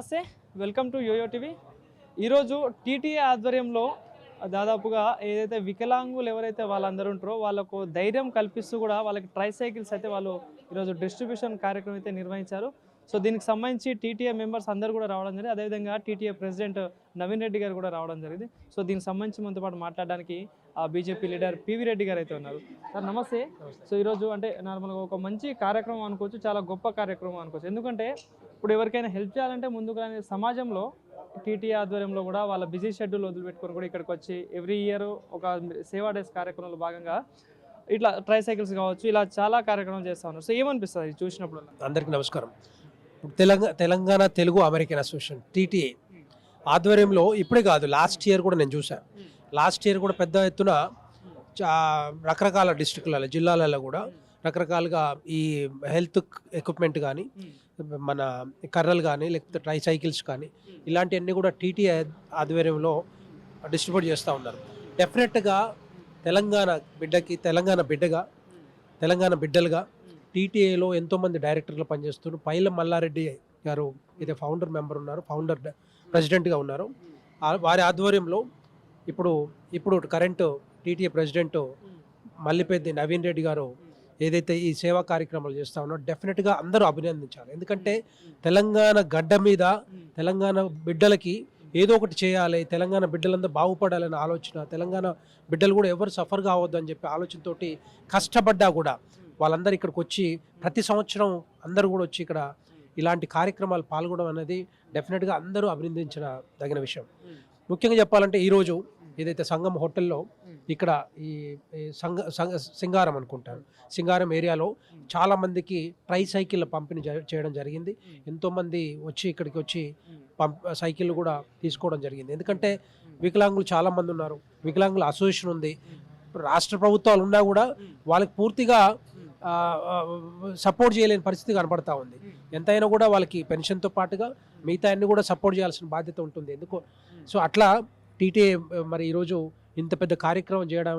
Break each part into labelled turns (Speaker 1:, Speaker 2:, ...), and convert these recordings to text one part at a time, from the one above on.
Speaker 1: నమస్తే, welcome to yo-yo TV. ఈరోజు TTA ఆధ్వర్యంలో దాదాపుగా ఏదైతే వికలాంగులు ఎవరైతే వాళ్ళందరూ ఉంటారో వాళ్ళకు ధైర్యం కల్పిస్తూ కూడా వాళ్ళకి ట్రైసైకిల్స్ అయితే వాళ్ళు ఈరోజు డిస్ట్రిబ్యూషన్ కార్యక్రమం అయితే నిర్వహించారు. సో దీనికి సంబంధించి టీటీఏ మెంబర్స్ అందరూ కూడా రావడం జరిగింది. అదేవిధంగా టీటీఏ ప్రెసిడెంట్ నవీన్ రెడ్డి గారు కూడా రావడం జరిగింది. సో దీనికి సంబంధించి మనతో పాటు మాట్లాడడానికి బీజేపీ లీడర్ పివి రెడ్డి గారు అయితే ఉన్నారు. సార్ నమస్తే. సో ఈరోజు అంటే నార్మల్గా ఒక మంచి కార్యక్రమం అనుకోవచ్చు, చాలా గొప్ప కార్యక్రమం అనుకోవచ్చు. ఎందుకంటే ఇప్పుడు ఎవరికైనా హెల్ప్ చేయాలంటే ముందుగా సమాజంలో టీటీఏ ఆధ్వర్యంలో కూడా వాళ్ళ బిజీ షెడ్యూల్ వదిలిపెట్టుకొని కూడా ఇక్కడికి వచ్చి ఎవ్రీ ఇయర్ ఒక సేవా డేస్ కార్యక్రమంలో భాగంగా ఇట్లా ట్రైసైకిల్స్ కావచ్చు, ఇలా చాలా కార్యక్రమాలు చేస్తూ ఉన్నారు. సో ఏమనిపిస్తుంది చూసినప్పుడు?
Speaker 2: అందరికీ నమస్కారం. Telangana Telugu American association TTA ఆధ్వర్యంలో ఇప్పుడే కాదు, లాస్ట్ ఇయర్ కూడా నేను చూశాను. లాస్ట్ ఇయర్ కూడా పెద్ద ఎత్తున రకరకాల డిస్ట్రిక్ట్లలో జిల్లాలలో కూడా రకరకాలుగా ఈ హెల్త్ ఎక్విప్మెంట్ కానీ మన కర్రలు కానీ లేకపోతే ట్రైసైకిల్స్ కానీ ఇలాంటివన్నీ కూడా టీటీఏ ఆధ్వర్యంలో డిస్ట్రిబ్యూట్ చేస్తూ ఉన్నారు. డెఫినెట్గా తెలంగాణ బిడ్డలుగా టీటీఏలో ఎంతోమంది డైరెక్టర్లు పనిచేస్తున్నారు. పైల మల్లారెడ్డి గారు ఇదే ఫౌండర్ ప్రెసిడెంట్గా ఉన్నారు. వారి ఆధ్వర్యంలో ఇప్పుడు current TTA president Mallipeddi Naveen Reddy గారు ఏదైతే ఈ సేవా కార్యక్రమాలు చేస్తూ ఉన్నారో డెఫినెట్గా అందరూ అభినందించాలి. ఎందుకంటే తెలంగాణ గడ్డ మీద తెలంగాణ బిడ్డలకి ఏదో ఒకటి చేయాలి, తెలంగాణ బిడ్డలందరూ బాగుపడాలనే ఆలోచన, తెలంగాణ బిడ్డలు కూడా ఎవరు సఫర్ కావద్దు అని చెప్పి ఆలోచనతోటి కష్టపడ్డా కూడా వాళ్ళందరూ ఇక్కడికి వచ్చి ప్రతి సంవత్సరం అందరూ కూడా వచ్చి ఇక్కడ ఇలాంటి కార్యక్రమాలు పాల్గొనడం అనేది డెఫినెట్గా అందరూ అభినందించిన తగిన విషయం. ముఖ్యంగా చెప్పాలంటే ఈరోజు ఏదైతే సంగం హోటల్లో ఇక్కడ ఈ సింగారం అనుకుంటాను, సింగారం ఏరియాలో చాలామందికి ట్రైసైకిళ్ళ పంపిణీ చేయడం జరిగింది. ఎంతోమంది వచ్చి ఇక్కడికి వచ్చి సైకిళ్ళు కూడా తీసుకోవడం జరిగింది. ఎందుకంటే వికలాంగులు చాలామంది ఉన్నారు, వికలాంగుల అసోసియేషన్ ఉంది. రాష్ట్ర ప్రభుత్వాలు ఉన్నా కూడా వాళ్ళకి పూర్తిగా సపోర్ట్ చేయలేని పరిస్థితి కనపడతా ఉంది. ఎంతైనా కూడా వాళ్ళకి పెన్షన్తో పాటుగా మిగతా అన్ని కూడా సపోర్ట్ చేయాల్సిన బాధ్యత ఉంటుంది. సో అట్లా టీటీఏ మరి ఈరోజు ఇంత పెద్ద కార్యక్రమం చేయడం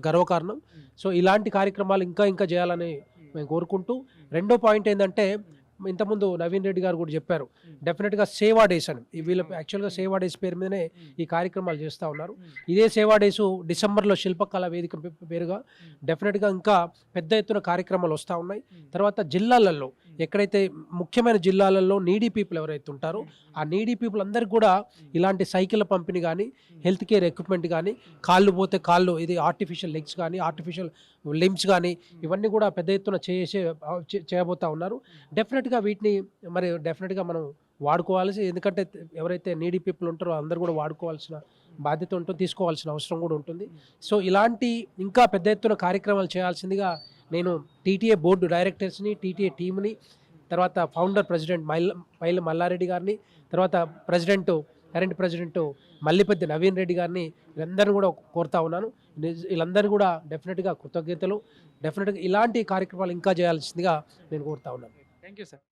Speaker 2: గర్వకారణం. సో ఇలాంటి కార్యక్రమాలు ఇంకా చేయాలని మేము కోరుకుంటూ, రెండో పాయింట్ ఏంటంటే ఇంతకుముందు నవీన్ రెడ్డి గారు కూడా చెప్పారు, డెఫినెట్గా సేవా డేస్ అని. వీళ్ళ యాక్చువల్గా సేవా డేస్ పేరు మీదనే ఈ కార్యక్రమాలు చేస్తూ ఉన్నారు. ఇదే సేవా డేసు డిసెంబర్లో శిల్పకళా వేదిక పేరుగా డెఫినెట్గా ఇంకా పెద్ద ఎత్తున కార్యక్రమాలు వస్తూ ఉన్నాయి. తర్వాత జిల్లాలలో ఎక్కడైతే ముఖ్యమైన జిల్లాలలో నీడీ పీపుల్ ఎవరైతే ఉంటారో ఆ నీడీ పీపుల్ అందరికీ కూడా ఇలాంటి సైకిళ్ళ పంపిణీ కానీ, హెల్త్ కేర్ ఎక్విప్మెంట్ కానీ, కాళ్ళు పోతే కాళ్ళు ఇది ఆర్టిఫిషియల్ లెగ్స్ కానీ, ఆర్టిఫిషియల్ లిమ్స్ కానీ ఇవన్నీ కూడా పెద్ద ఎత్తున చేయబోతూ ఉన్నారు. డెఫినెట్గా వీటిని మరి డెఫినెట్గా మనం వాడుకోవాల్సి, ఎందుకంటే ఎవరైతే నీడీ పీపుల్ ఉంటారో అందరూ కూడా వాడుకోవాల్సిన బాధ్యత ఉంటుంది, తీసుకోవాల్సిన అవసరం కూడా ఉంటుంది. సో ఇలాంటి ఇంకా పెద్ద ఎత్తున కార్యక్రమాలు చేయాల్సిందిగా నేను టీటీఏ బోర్డు డైరెక్టర్స్ని, టీటీఏ టీమ్ని, తర్వాత ఫౌండర్ ప్రెసిడెంట్ పైల మల్లారెడ్డి గారిని, తర్వాత కరెంట్ ప్రెసిడెంట్ మల్లిపెద్ది నవీన్ రెడ్డి గారిని వీళ్ళందరూ కూడా కోరుతా ఉన్నాను. వీళ్ళందరూ కూడా డెఫినెట్గా కృతజ్ఞతలు. డెఫినెట్గా ఇలాంటి కార్యక్రమాలు ఇంకా చేయాల్సిందిగా నేను కోరుతా ఉన్నాను.
Speaker 1: Thank you sir.